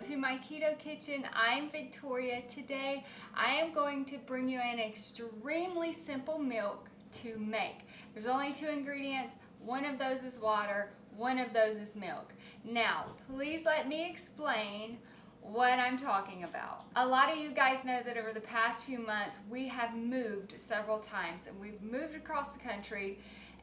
welcome to my keto kitchen. I'm Victoria. Today I am going to bring you an extremely simple milk to make. There's only 2 ingredients. One of those is water, one of those is milk. Now please let me explain what I'm talking about. A lot of you guys know that over the past few months we have moved several times, and we've moved across the country.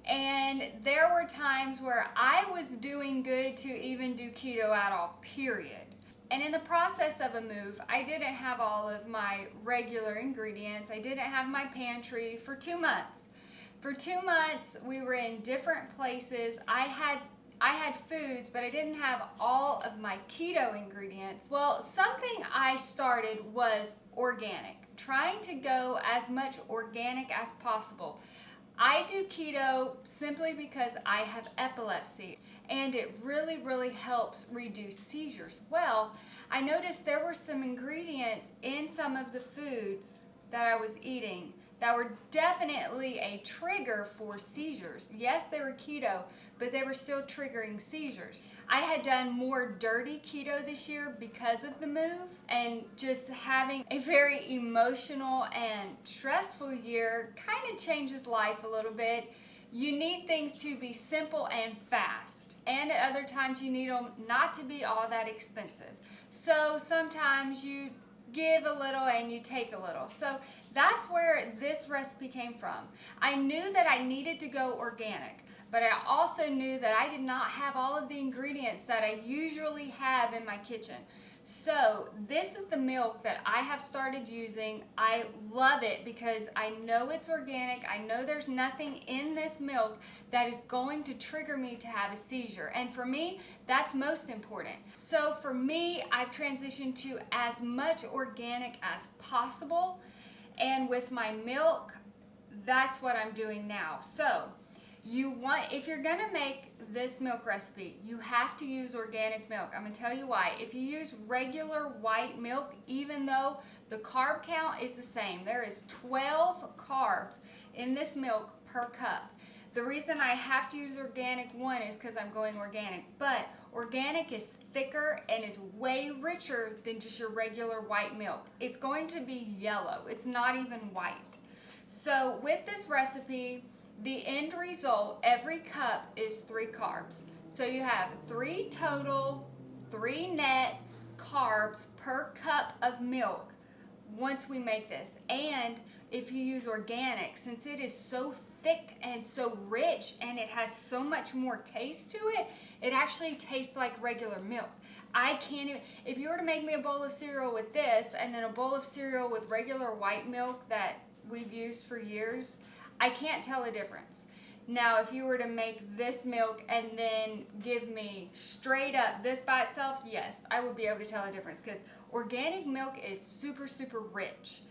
And there were times where I was doing good to even do keto at all, period. And in the process of a move, I didn't have all of my regular ingredients. I didn't have my pantry for 2 months. For 2 months, we were in different places. I had foods, but I didn't have all of my keto ingredients. Well, something I started was organic, trying to go as much organic as possible. I do keto simply because I have epilepsy, and it really helps reduce seizures. Well, I noticed there were some ingredients in some of the foods that I was eating that were definitely a trigger for seizures. Yes, they were keto, but they were still triggering seizures. I had done more dirty keto this year because of the move, and just having a very emotional and stressful year kind of changes life a little bit. You need things to be simple and fast, and at other times you need them not to be all that expensive. So sometimes you give a little and you take a little. So that's where this recipe came from. I knew that I needed to go organic, but I also knew that I did not have all of the ingredients that I usually have in my kitchen. So this is the milk that I have started using. I love it because I know it's organic. I know there's nothing in this milk that is going to trigger me to have a seizure. And for me, that's most important. So for me, I've transitioned to as much organic as possible. And with my milk, that's what I'm doing now. So if you're gonna make this milk recipe, you have to use organic milk. I'm gonna tell you why. If you use regular white milk, even though the carb count is the same, there is 12 carbs in this milk per cup. The reason I have to use organic, one, is because I'm going organic, but organic is thicker and is way richer than just your regular white milk. It's going to be yellow. It's not even white. So with this recipe, the end result, every cup is 3 carbs. So you have 3 total, 3 net carbs per cup of milk once we make this. And if you use organic, since it is so thick and so rich and it has so much more taste to it, it actually tastes like regular milk. I can't even, if you were to make me a bowl of cereal with this and then a bowl of cereal with regular white milk that we've used for years, I can't tell a difference. Now, if you were to make this milk and then give me straight up this by itself, yes, I would be able to tell a difference, because organic milk is super rich,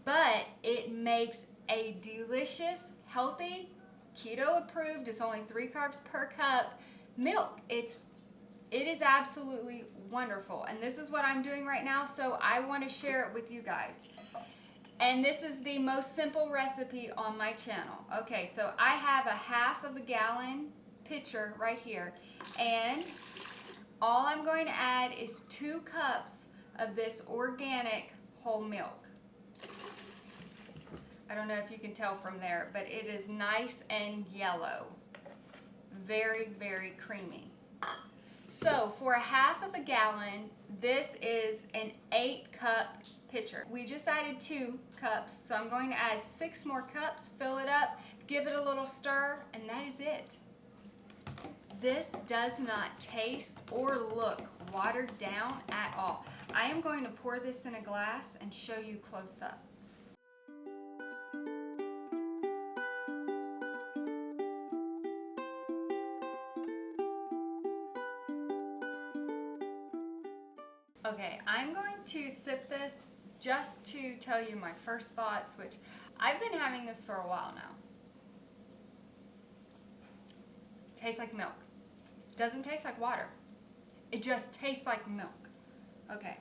but it makes a delicious, healthy, keto approved, it's only 3 carbs per cup milk. It is absolutely wonderful, and this is what I'm doing right now, so I want to share it with you guys. And this is the most simple recipe on my channel. Okay, so I have a 1/2 gallon pitcher right here, and all I'm going to add is 2 cups of this organic whole milk. I don't know if you can tell from there, but it is nice and yellow. Very creamy. So for a 1/2 gallon, this is an 8-cup pitcher. We just added 2 cups, so I'm going to add 6 more cups, fill it up, give it a little stir, and that is it. This does not taste or look watered down at all. I am going to pour this in a glass and show you close up. Okay, I'm going to sip this just to tell you my first thoughts, which I've been having this for a while now. Tastes like milk. Doesn't taste like water. It just tastes like milk. Okay,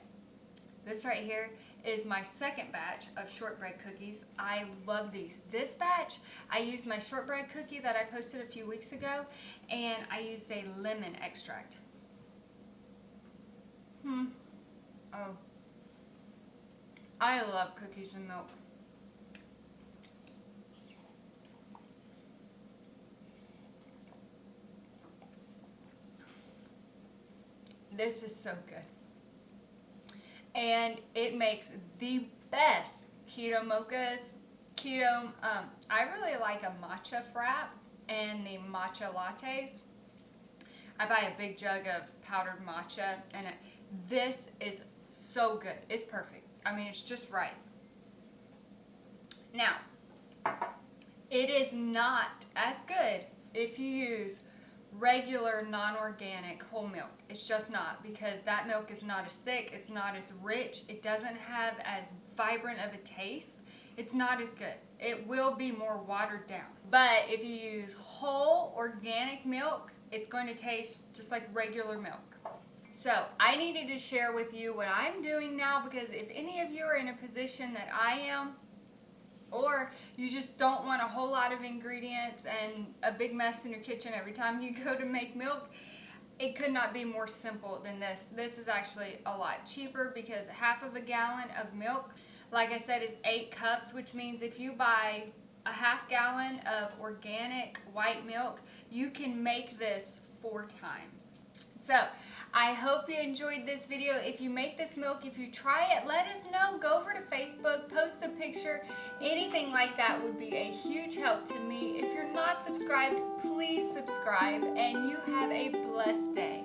this right here is my second batch of shortbread cookies. I love these. This batch, I used my shortbread cookie that I posted a few weeks ago, and I used a lemon extract. Oh, I love cookies and milk. This is so good. And it makes the best keto mochas. Keto, I really like a matcha frap and the matcha lattes. I buy a big jug of powdered matcha, and this is so good. It's perfect. I mean, it's just right. Now, it is not as good if you use regular non-organic whole milk. It's just not, because that milk is not as thick, it's not as rich, it doesn't have as vibrant of a taste. It's not as good. It will be more watered down. But if you use whole organic milk, it's going to taste just like regular milk. So I needed to share with you what I'm doing now, because if any of you are in a position that I am, or you just don't want a whole lot of ingredients and a big mess in your kitchen every time you go to make milk, it could not be more simple than this. This is actually a lot cheaper, because half of a gallon of milk, like I said, is 8 cups, which means if you buy a half gallon of organic white milk, you can make this 4 times. So I hope you enjoyed this video. If you make this milk, if you try it, let us know. Go over to Facebook, post a picture. Anything like that would be a huge help to me. If you're not subscribed, please subscribe, and you have a blessed day.